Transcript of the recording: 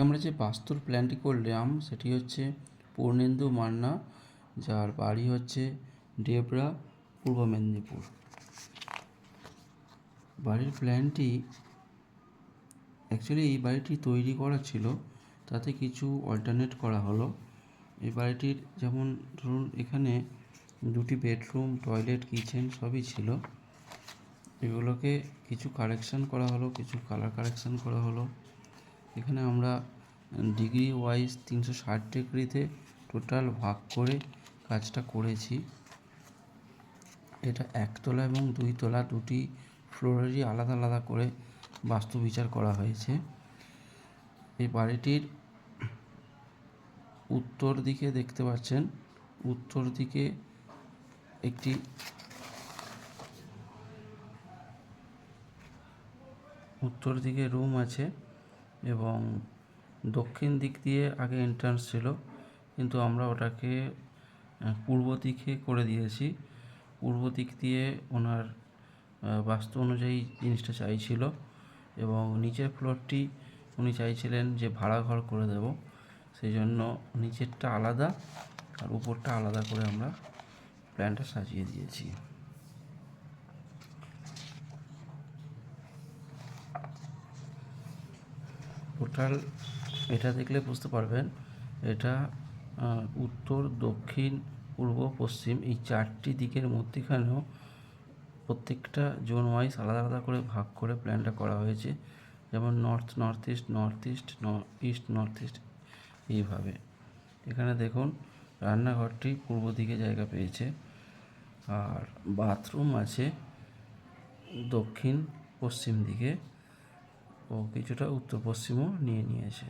আমরা যে বাস্তুর প্ল্যানটি করলাম সেটি হচ্ছে পূর্ণেন্দু মান্না, যার বাড়ি হচ্ছে ডেবরা, পূর্ব মেদিনীপুর। বাড়ির প্ল্যানটি অ্যাকচুয়ালি এই বাড়িটি তৈরি করা ছিল, তাতে কিছু অল্টারনেট করা হলো। এই বাড়িটির যেমন ধরুন এখানে দুটি বেডরুম, টয়লেট, কিচেন সবই ছিল। এগুলোকে কিছু কারেকশান করা হলো, কিছু কালার কারেকশান করা হলো। এখানে আমরা ডিগ্রি ওয়াইজ 360 ডিগ্রিতে টোটাল ভাগ করে কাজটা করেছি। এটা একতলা এবং দুইতলা দুটি ফ্লোরেরই আলাদা আলাদা করে বাস্তু বিচার করা হয়েছে। এই বাড়িটির উত্তর দিকে দেখতে পাচ্ছেন, উত্তর দিকে একটি রুম আছে এবং দক্ষিণ দিক দিয়ে আগে এন্ট্রান্স ছিল, কিন্তু আমরা ওটাকে পূর্ব দিকে করে দিয়েছি। পূর্ব দিক দিয়ে ওনার বাস্তু অনুযায়ী জিনিসটা চাইছিল এবং নিচের ফ্লোরটি উনি চাইছিলেন যে ভাড়া ঘর করে দেব, সেই জন্য নিচেরটা আলাদা আর উপরটা আলাদা করে আমরা প্ল্যানটা সাজিয়ে দিয়েছি। টোটাল এটা দেখলে বুঝতে পারবেন, এটা উত্তর, দক্ষিণ, পূর্ব, পশ্চিম এই চারটি দিকের মধ্যেখানেও প্রত্যেকটা জোন ওয়াইজ আলাদা আলাদা করে ভাগ করে প্ল্যানটা করা হয়েছে। যেমন north east, east north east এইভাবে। এখানে দেখুন রান্নাঘরটি পূর্ব দিকে জায়গা পেয়েছে, আর বাথরুম আছে দক্ষিণ পশ্চিম দিকে ও কিছুটা উত্তর পশ্চিমও নিয়েছে।